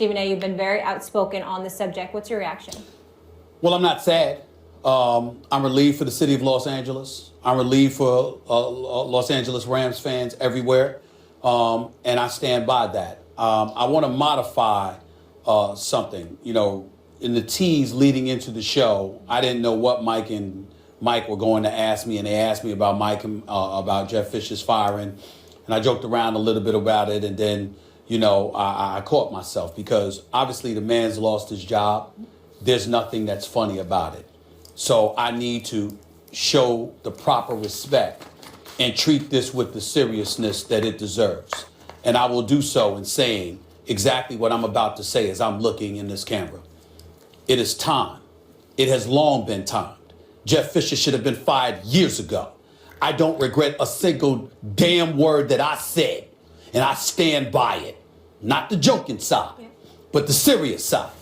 Stephen A. You've been very outspoken on the subject. What's your reaction? Well, I'm not sad. I'm relieved for the city of Los Angeles. I'm relieved for Los Angeles Rams fans everywhere. And I stand by that. I want to modify something. You know, in the tease leading into the show, I didn't know what Mike were going to ask me, and they asked me about Mike and about Jeff Fisher's firing. And I joked around a little bit about it, and then, you know, I caught myself because obviously the man's lost his job. There's nothing that's funny about it. So I need to show the proper respect and treat this with the seriousness that it deserves. And I will do so in saying exactly what I'm about to say as I'm looking in this camera. It is time. It has long been timed. Jeff Fisher should have been fired years ago. I don't regret a single damn word that I said, and I stand by it. Not the joking side, but the serious side.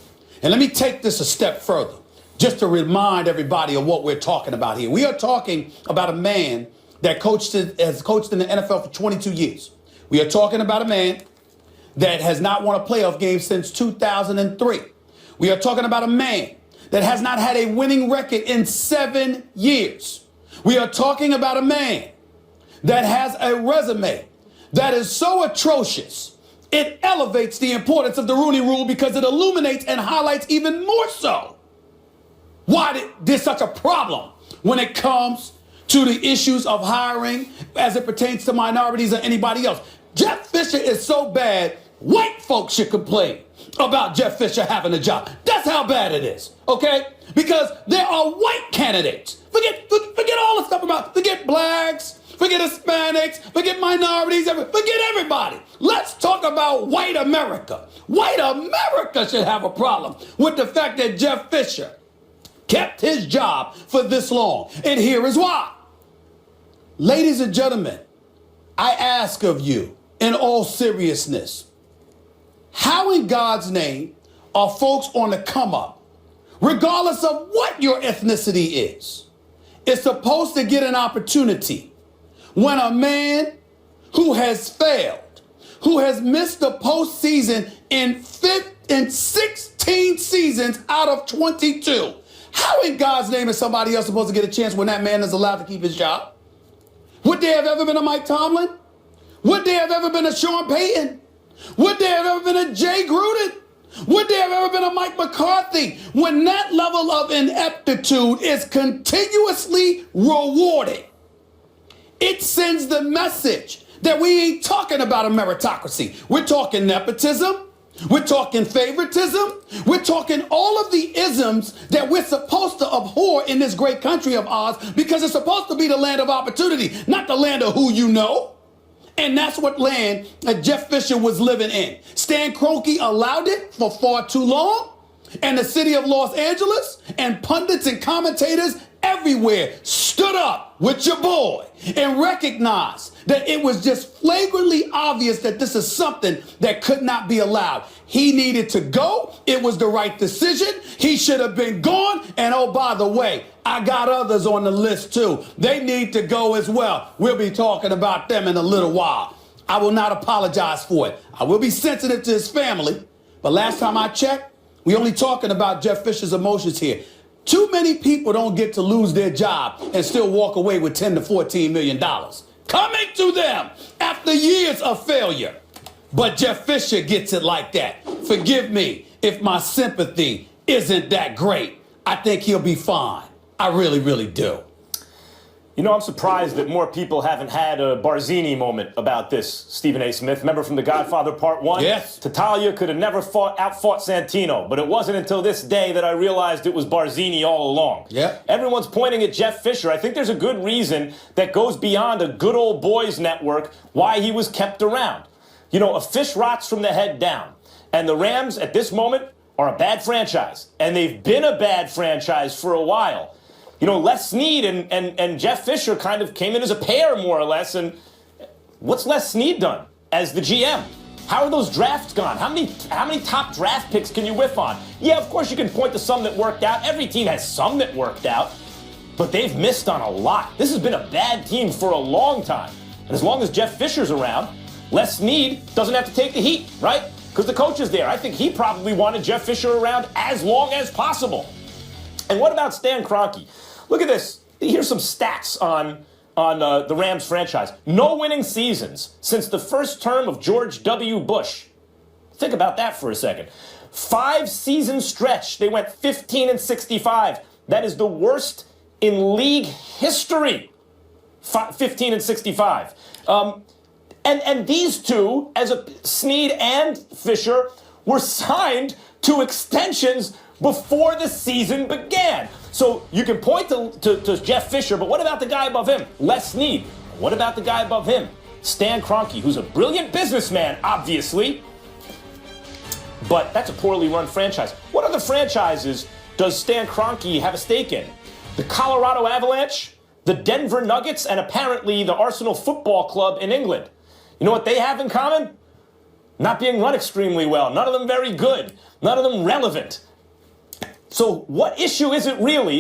And let me take this a step further, just to remind everybody of what we're talking about here. We are talking about a man that has coached in the NFL for 22 years. We are talking about a man that has not won a playoff game since 2003. We are talking about a man that has not had a winning record in 7 years. We are talking about a man that has a resume that is so atrocious, it elevates the importance of the Rooney Rule because it illuminates and highlights even more so why there's such a problem when it comes to the issues of hiring as it pertains to minorities or anybody else. Jeff Fisher is so bad, white folks should complain about Jeff Fisher having a job. That's how bad it is, okay? Because there are white candidates. Forget all the stuff about, forget blacks, forget Hispanics, forget minorities, forget everybody. Let's talk about white America. White America should have a problem with the fact that Jeff Fisher kept his job for this long. And here is why. Ladies and gentlemen, I ask of you, in all seriousness, how in God's name are folks on the come up, regardless of what your ethnicity is supposed to get an opportunity when a man who has failed, who has missed the postseason in 16 seasons out of 22, how in God's name is somebody else supposed to get a chance when that man is allowed to keep his job? Would there have ever been a Mike Tomlin? Would there have ever been a Sean Payton? Would there have ever been a Jay Gruden? Would there have ever been a Mike McCarthy? When that level of ineptitude is continuously rewarded, it sends the message that we ain't talking about a meritocracy. We're talking nepotism. We're talking favoritism. We're talking all of the isms that we're supposed to abhor in this great country of ours because it's supposed to be the land of opportunity, not the land of who you know. And that's what land that Jeff Fisher was living in. Stan Kroenke allowed it for far too long. And the city of Los Angeles and pundits and commentators everywhere stood up with your boy and recognized that it was just flagrantly obvious that this is something that could not be allowed. He needed to go. It was the right decision. He should have been gone. And oh, by the way, I got others on the list too. They need to go as well. We'll be talking about them in a little while. I will not apologize for it. I will be sensitive to his family. But last time I checked, we only talking about Jeff Fisher's emotions here. Too many people don't get to lose their job and still walk away with $10 to $14 million coming to them after years of failure. But Jeff Fisher gets it like that. Forgive me if my sympathy isn't that great. I think he'll be fine. I really, really do. You know, I'm surprised that more people haven't had a Barzini moment about this, Stephen A. Smith. Remember from The Godfather Part 1? Yes. Tattaglia could have never outfought Santino, but it wasn't until this day that I realized it was Barzini all along. Yep. Everyone's pointing at Jeff Fisher. I think there's a good reason that goes beyond a good old boys network why he was kept around. You know, a fish rots from the head down. And the Rams, at this moment, are a bad franchise. And they've been a bad franchise for a while. You know, Les Snead and Jeff Fisher kind of came in as a pair, more or less. And what's Les Snead done as the GM? How are those drafts gone? How many top draft picks can you whiff on? Yeah, of course you can point to some that worked out. Every team has some that worked out. But they've missed on a lot. This has been a bad team for a long time. And as long as Jeff Fisher's around, Les Snead doesn't have to take the heat, right? because the coach is there. I think he probably wanted Jeff Fisher around as long as possible. And what about Stan Kroenke? Look at this. Here's some stats on the Rams franchise. No winning seasons since the first term of George W. Bush. Think about that for a second. 5-season stretch. They went 15-65. That is the worst in league history. 15-65. And these two, Snead and Fisher, were signed to extensions before the season began. So you can point to Jeff Fisher, but what about the guy above him, Les Snead? What about the guy above him, Stan Kroenke, who's a brilliant businessman, obviously, but that's a poorly run franchise. What other franchises does Stan Kroenke have a stake in? The Colorado Avalanche, the Denver Nuggets, and apparently the Arsenal Football Club in England. You know what they have in common? Not being run extremely well. None of them very good. None of them relevant. So what issue is it really?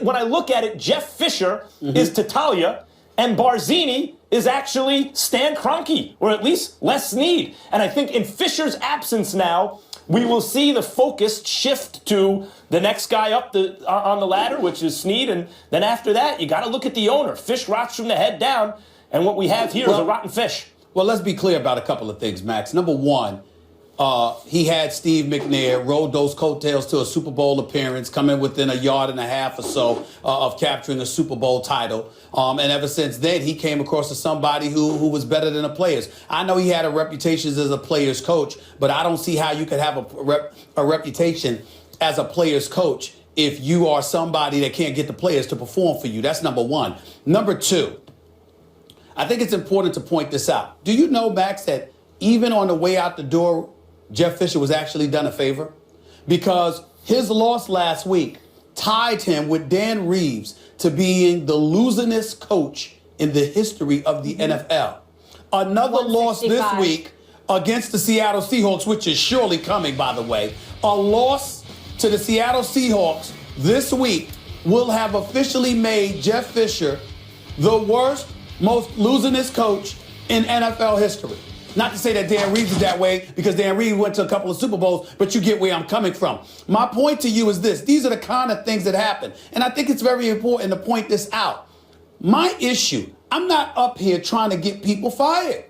When I look at it, Jeff Fisher is Tattaglia, and Barzini is actually Stan Kroenke, or at least Les Snead. And I think in Fisher's absence now, we will see the focus shift to the next guy up on the ladder, which is Snead, and then after that, you got to look at the owner. Fish rots from the head down, and what we have here is a rotten fish. Well, let's be clear about a couple of things, Max. Number one, he had Steve McNair rode those coattails to a Super Bowl appearance, coming within a yard and a half or so of capturing a Super Bowl title. And ever since then, he came across as somebody who was better than the players. I know he had a reputation as a player's coach, but I don't see how you could have a reputation as a player's coach if you are somebody that can't get the players to perform for you. That's number one. Number two, I think it's important to point this out. Do you know, Max, that even on the way out the door, Jeff Fisher was actually done a favor? Because his loss last week tied him with Dan Reeves to being the losingest coach in the history of the NFL. Another loss this week against the Seattle Seahawks, which is surely coming, by the way. A loss to the Seattle Seahawks this week will have officially made Jeff Fisher the worst, most losingest coach in NFL history. Not to say that Dan Reeves is that way, because Dan Reeves went to a couple of Super Bowls, but you get where I'm coming from. My point to you is this. These are the kind of things that happen. And I think it's very important to point this out. My issue, I'm not up here trying to get people fired.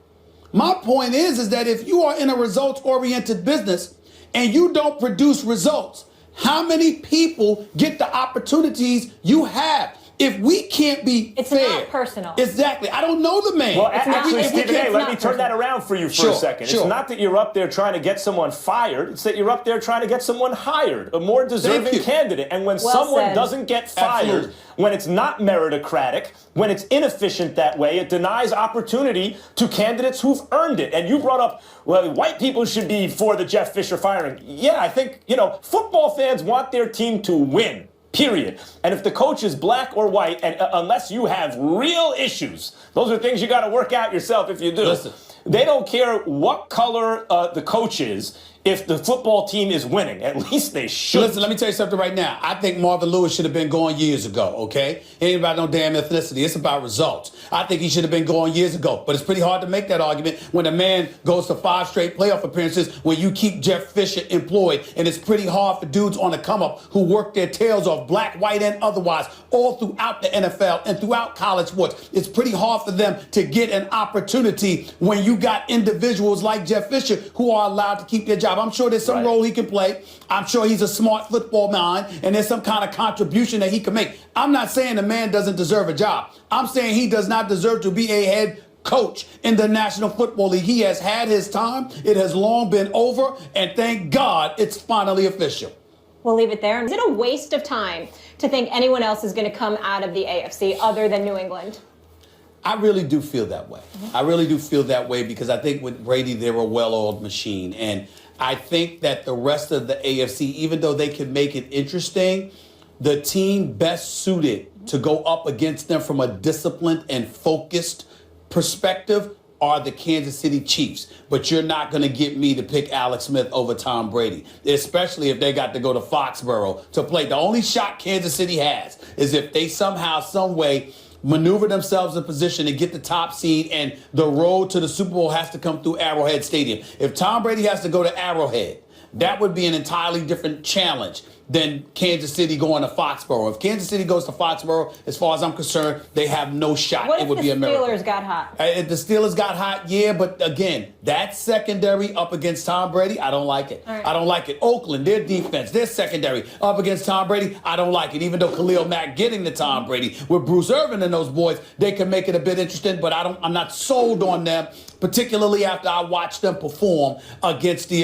My point is that if you are in a results-oriented business and you don't produce results, how many people get the opportunities you have? If we can't be it's fair. Not personal. Exactly. I don't know the man. Well, actually, Stephen A., let me turn that around for you for a second. Sure. It's not that you're up there trying to get someone fired. It's that you're up there trying to get someone hired, a more deserving candidate. And when someone doesn't get fired, when it's not meritocratic, when it's inefficient that way, it denies opportunity to candidates who've earned it. And you brought up, well, white people should be for the Jeff Fisher firing. Yeah, I think, football fans want their team to win. Period. And if the coach is black or white, and unless you have real issues, those are things you got to work out yourself if you do. Listen. They don't care what color the coach is if the football team is winning. At least they should. Listen, let me tell you something right now. I think Marvin Lewis should have been going years ago, okay? It ain't about no damn ethnicity. It's about results. I think he should have been going years ago. But it's pretty hard to make that argument when a man goes to 5 straight playoff appearances when you keep Jeff Fisher employed. And it's pretty hard for dudes on the come-up who work their tails off, black, white, and otherwise, all throughout the NFL and throughout college sports. It's pretty hard for them to get an opportunity when you got individuals like Jeff Fisher who are allowed to keep their job. I'm sure there's some role he can play. I'm sure he's a smart football mind, and there's some kind of contribution that he can make. I'm not saying the man doesn't deserve a job. I'm saying he does not deserve to be a head coach in the National Football League. He has had his time. It has long been over, and thank God it's finally official. We'll leave it there. Is it a waste of time to think anyone else is going to come out of the AFC other than New England? I really do feel that way. I really do feel that way because I think with Brady, they're a well-oiled machine. And I think that the rest of the AFC, even though they can make it interesting, the team best suited to go up against them from a disciplined and focused perspective are the Kansas City Chiefs. But you're not going to get me to pick Alex Smith over Tom Brady, especially if they got to go to Foxborough to play. The only shot Kansas City has is if they somehow, some way, maneuver themselves in position and get the top seed, and the road to the Super Bowl has to come through Arrowhead Stadium. If Tom Brady has to go to Arrowhead, that would be an entirely different challenge than Kansas City going to Foxborough. If Kansas City goes to Foxborough, as far as I'm concerned, they have no shot. What it if would the be a miracle. Steelers got hot? If the Steelers got hot, yeah, but again, that secondary up against Tom Brady, I don't like it. Right. I don't like it. Oakland, their defense, their secondary up against Tom Brady, I don't like it. Even though Khalil Mack getting to Tom Brady with Bruce Irvin and those boys, they can make it a bit interesting, but I'm not sold on them, particularly after I watched them perform against the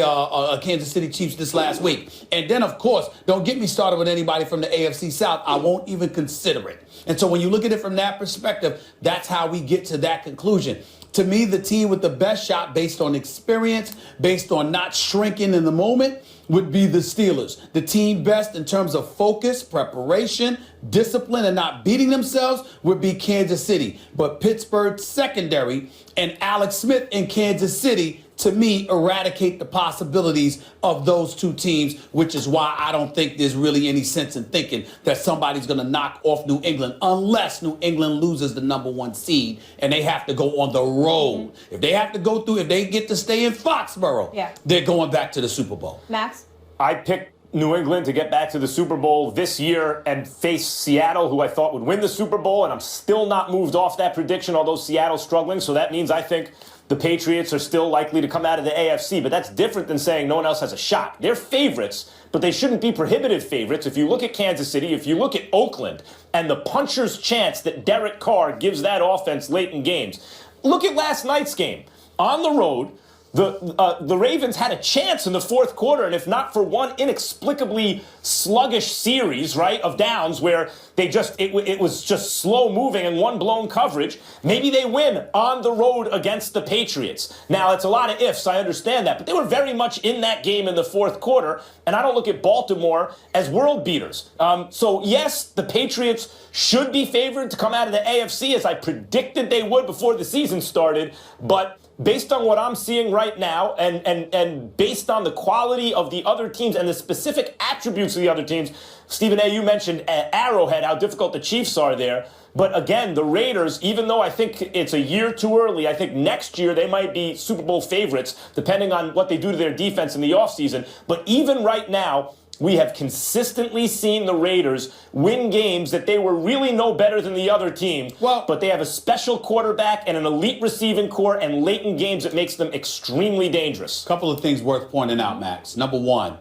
Kansas City Chiefs this last week. And then, of course, don't get me started with anybody from the AFC South. I won't even consider it. And so when you look at it from that perspective, that's how we get to that conclusion. To me, the team with the best shot based on experience, based on not shrinking in the moment, would be the Steelers. The team best in terms of focus, preparation, discipline, and not beating themselves would be Kansas City. But Pittsburgh's secondary and Alex Smith in Kansas City, to me, eradicate the possibilities of those two teams, which is why I don't think there's really any sense in thinking that somebody's going to knock off New England unless New England loses the number 1 seed and they have to go on the road. If they have to go through, if they get to stay in Foxborough, they're going back to the Super Bowl. Max? I picked New England to get back to the Super Bowl this year and face Seattle, who I thought would win the Super Bowl, and I'm still not moved off that prediction, although Seattle's struggling. So that means I think the Patriots are still likely to come out of the AFC, but that's different than saying no one else has a shot. They're favorites, but they shouldn't be prohibitive favorites. If you look at Kansas City, if you look at Oakland, and the puncher's chance that Derek Carr gives that offense late in games. Look at last night's game. On the road, the Ravens had a chance in the fourth quarter, and if not for one inexplicably sluggish series, right, of downs where it was just slow moving and one blown coverage, maybe they win on the road against the Patriots. Now, it's a lot of ifs, I understand that, but they were very much in that game in the fourth quarter, and I don't look at Baltimore as world beaters. So, yes, the Patriots should be favored to come out of the AFC, as I predicted they would before the season started, but based on what I'm seeing right now and based on the quality of the other teams and the specific attributes of the other teams, Stephen A., you mentioned at Arrowhead how difficult the Chiefs are there. But again, the Raiders, even though I think it's a year too early, I think next year they might be Super Bowl favorites, depending on what they do to their defense in the offseason. But even right now, we have consistently seen the Raiders win games that they were really no better than the other team. But they have a special quarterback and an elite receiving core, and late in games it makes them extremely dangerous. Couple of things worth pointing out, Max. Number one,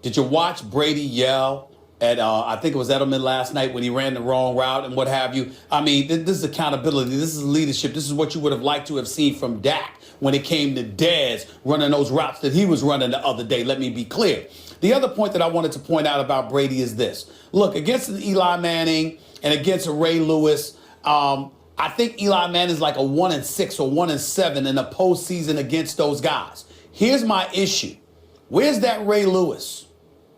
did you watch Brady yell at, I think it was Edelman last night when he ran the wrong route and what have you? I mean, this is accountability. This is leadership. This is what you would have liked to have seen from Dak when it came to Dez running those routes that he was running the other day. Let me be clear. The other point that I wanted to point out about Brady is this. Look, against an Eli Manning and against a Ray Lewis, I think Eli Manning's like a 1-6 or 1-7 in the postseason against those guys. Here's my issue. Where's that Ray Lewis?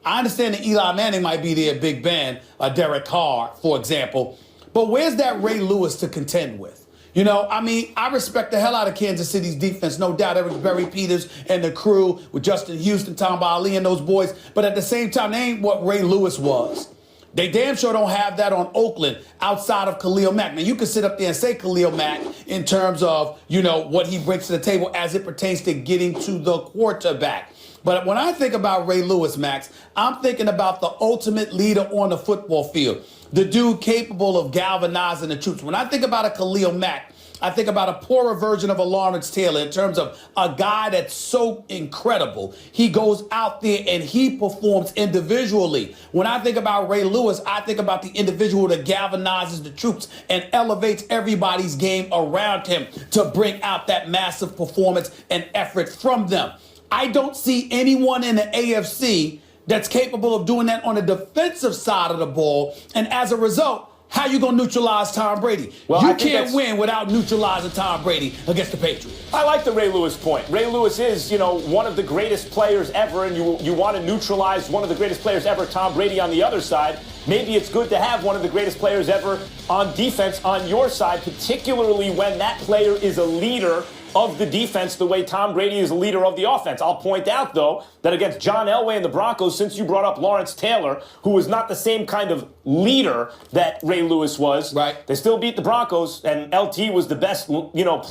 I understand that Eli Manning might be there, Big Ben, Derek Carr, for example, but where's that Ray Lewis to contend with? You know, I mean, I respect the hell out of Kansas City's defense, no doubt. Eric Berry Peters and the crew with Justin Houston, Tom Ali, and those boys. But at the same time, they ain't what Ray Lewis was. They damn sure don't have that on Oakland outside of Khalil Mack. Now, you can sit up there and say Khalil Mack in terms of, you know, what he brings to the table as it pertains to getting to the quarterback. But when I think about Ray Lewis, Max, I'm thinking about the ultimate leader on the football field, the dude capable of galvanizing the troops. When I think about a Khalil Mack, I think about a poorer version of a Lawrence Taylor in terms of a guy that's so incredible. He goes out there and he performs individually. When I think about Ray Lewis, I think about the individual that galvanizes the troops and elevates everybody's game around him to bring out that massive performance and effort from them. I don't see anyone in the AFC that's capable of doing that on the defensive side of the ball. And as a result, how you going to neutralize Tom Brady? Well, you can't win without neutralizing Tom Brady against the Patriots. I like the Ray Lewis point. Ray Lewis is, you know, one of the greatest players ever, and you want to neutralize one of the greatest players ever, Tom Brady, on the other side. Maybe it's good to have one of the greatest players ever on defense on your side, particularly when that player is a leader of the defense the way Tom Brady is a leader of the offense. I'll point out, though, that against John Elway and the Broncos, since you brought up Lawrence Taylor, who was not the same kind of leader that Ray Lewis was, right, they still beat the Broncos, and LT was the best, player in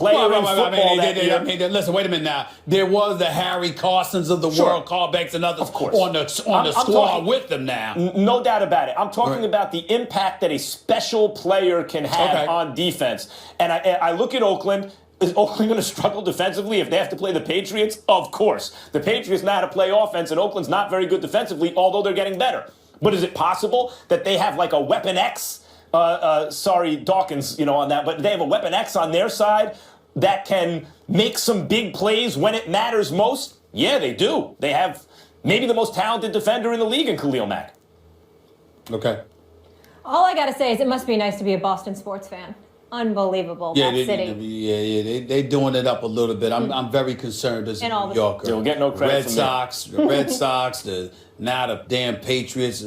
football that year. Listen, wait a minute now. There was the Harry Carsons of the world, Callbacks and others on the squad with them now. No doubt about it. I'm talking about the impact that a special player can have on defense. And I look at Oakland. Is Oakland going to struggle defensively if they have to play the Patriots? Of course. The Patriots know how to play offense, and Oakland's not very good defensively, although they're getting better. But is it possible that they have like a Weapon X? Sorry, Dawkins, on that, but they have a Weapon X on their side that can make some big plays when it matters most? Yeah, they do. They have maybe the most talented defender in the league in Khalil Mack. Okay. All I got to say is it must be nice to be a Boston sports fan. Unbelievable, that city. They doing it up a little bit. I'm very concerned as a New Yorker. They'll get no credit from the Red Sox, now the damn Patriots,